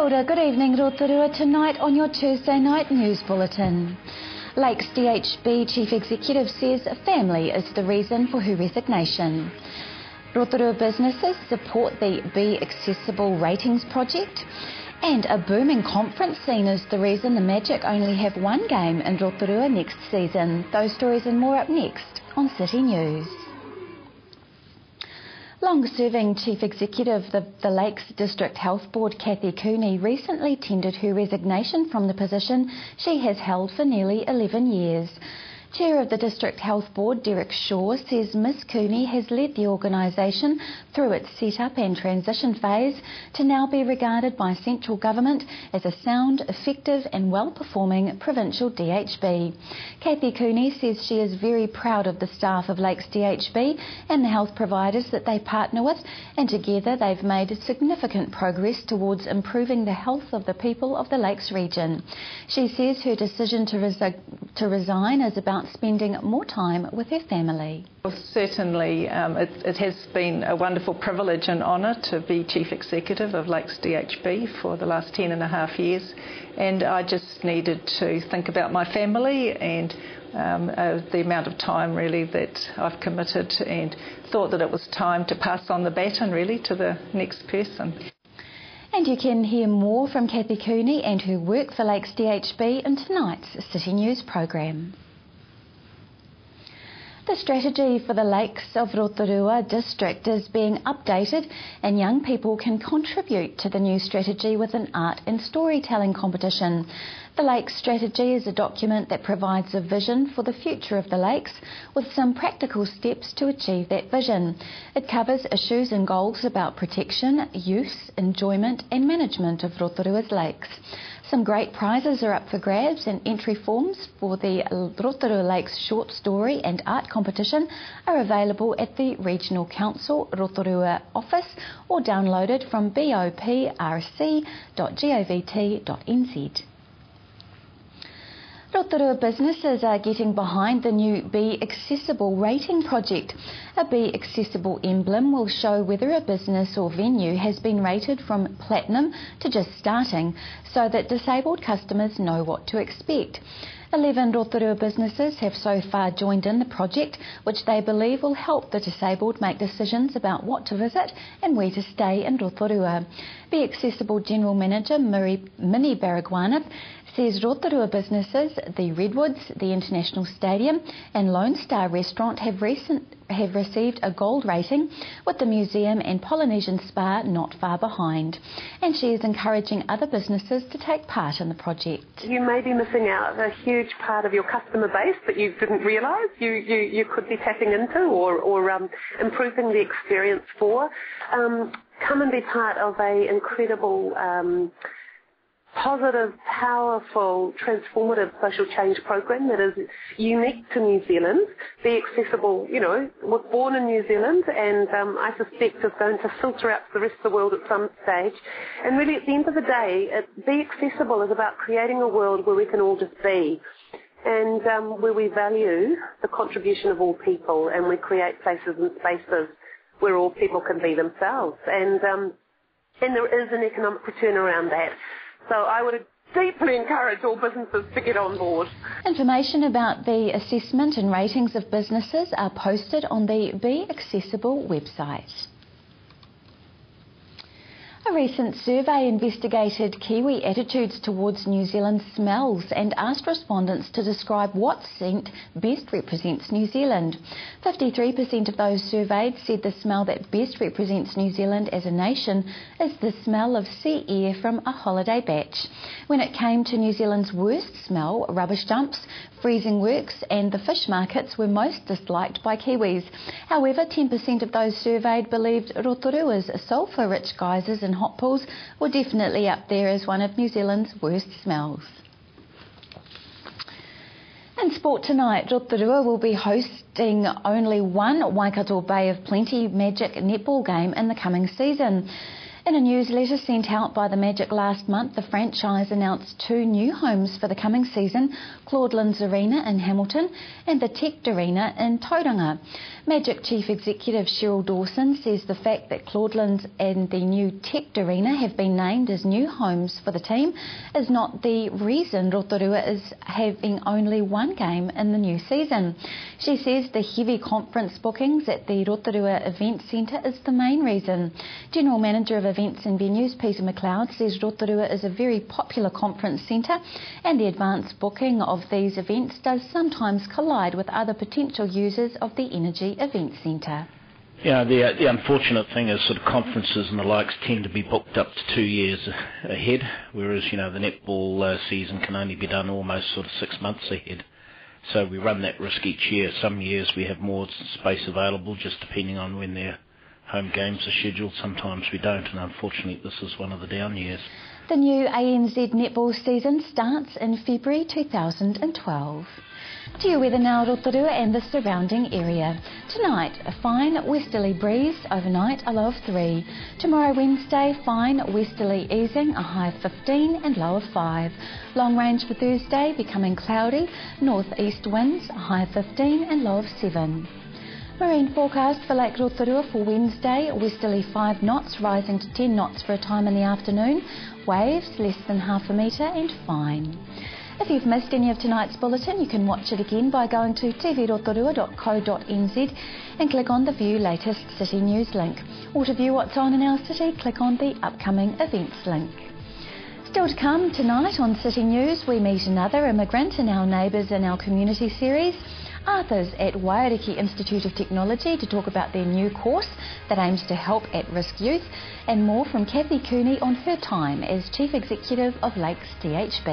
ora, good evening Rotorua. Tonight on your Tuesday night news bulletin. Lakes DHB Chief Executive says family is the reason for her resignation. Rotorua businesses support the Be Accessible Ratings project. And a booming conference scene is the reason the Magic only have one game in Rotorua next season. Those stories and more up next on City News. Long-serving Chief Executive of the Lakes District Health Board, Kathy Cooney, recently tendered her resignation from the position she has held for nearly 11 years. Chair of the District Health Board, Derek Shaw, says Ms Cooney has led the organisation through its set-up and transition phase to now be regarded by central government as a sound, effective and well-performing provincial DHB. Kathy Cooney says she is very proud of the staff of Lakes DHB and the health providers that they partner with, and together they've made significant progress towards improving the health of the people of the Lakes region. She says her decision to resign is about spending more time with her family. Well, certainly it has been a wonderful privilege and honour to be Chief Executive of Lakes DHB for the last 10.5 years, and I just needed to think about my family and the amount of time really that I've committed, and thought that it was time to pass on the baton really to the next person. And you can hear more from Kathy Cooney and her work for Lakes DHB in tonight's City News programme. The strategy for the Lakes of Rotorua district is being updated, and young people can contribute to the new strategy with an art and storytelling competition. The Lakes strategy is a document that provides a vision for the future of the lakes with some practical steps to achieve that vision. It covers issues and goals about protection, use, enjoyment and management of Rotorua's lakes. Some great prizes are up for grabs, and entry forms for the Rotorua Lakes short story and art competition are available at the Regional Council Rotorua office or downloaded from boprc.govt.nz. Rotorua businesses are getting behind the new Be Accessible rating project. A Be Accessible emblem will show whether a business or venue has been rated from platinum to just starting, so that disabled customers know what to expect. 11 Rotorua businesses have so far joined in the project, which they believe will help the disabled make decisions about what to visit and where to stay in Rotorua. Be Accessible General Manager Minnie Baragwana says Rotorua businesses, the Redwoods, the International Stadium and Lone Star Restaurant have received a gold rating, with the museum and Polynesian Spa not far behind. And she is encouraging other businesses to take part in the project. You may be missing out a huge part of your customer base that you didn't realise you could be tapping into or improving the experience for. Come and be part of an incredible positive, powerful, transformative social change program that is unique to New Zealand. Be Accessible, was born in New Zealand, and I suspect is going to filter out to the rest of the world at some stage. And really, at the end of the day, Be Accessible is about creating a world where we can all just be, and where we value the contribution of all people, and we create places and spaces where all people can be themselves. And there is an economic return around that. So I would deeply encourage all businesses to get on board. Information about the assessment and ratings of businesses are posted on the Be Accessible website. A recent survey investigated Kiwi attitudes towards New Zealand's smells and asked respondents to describe what scent best represents New Zealand. 53% of those surveyed said the smell that best represents New Zealand as a nation is the smell of sea air from a holiday batch. When it came to New Zealand's worst smell, rubbish dumps, freezing works and the fish markets were most disliked by Kiwis. However, 10% of those surveyed believed Rotorua's sulphur-rich geysers and hot pools were definitely up there as one of New Zealand's worst smells. In sport tonight, Rotorua will be hosting only one Waikato Bay of Plenty Magic netball game in the coming season. In a newsletter sent out by the Magic last month, the franchise announced 2 new homes for the coming season, Claudelands Arena in Hamilton and the Tect Arena in Tauranga. Magic Chief Executive Cheryl Dawson says the fact that Claudelands and the new Tect Arena have been named as new homes for the team is not the reason Rotorua is having only 1 game in the new season. She says the heavy conference bookings at the Rotorua Event Centre is the main reason. General Manager of Events and Venues Peter McLeod says Rotorua is a very popular conference centre and the advanced booking of these events does sometimes collide with other potential users of the Energy Event Centre. Yeah, the unfortunate thing is sort of conferences and the likes tend to be booked up to 2 years ahead, whereas, the netball season can only be done almost sort of 6 months ahead. So we run that risk each year. Some years we have more space available just depending on when their home games are scheduled. Sometimes we don't, and unfortunately this is one of the down years. The new ANZ netball season starts in February 2012. To your weather now, Rotorua and the surrounding area. Tonight, a fine westerly breeze, overnight a low of 3. Tomorrow Wednesday, fine westerly easing, a high of 15 and low of 5. Long range for Thursday, becoming cloudy, north-east winds, a high of 15 and low of 7. Marine forecast for Lake Rotorua for Wednesday, westerly 5 knots, rising to 10 knots for a time in the afternoon. Waves less than half a metre and fine. If you've missed any of tonight's bulletin, you can watch it again by going to tvrotorua.co.nz and click on the View Latest City News link. Or to view what's on in our city, click on the Upcoming Events link. Still to come tonight on City News, we meet another immigrant in our Neighbours in Our Community series. Arthur's at Waiariki Institute of Technology to talk about their new course that aims to help at-risk youth, and more from Kathy Cooney on her time as Chief Executive of Lakes DHB.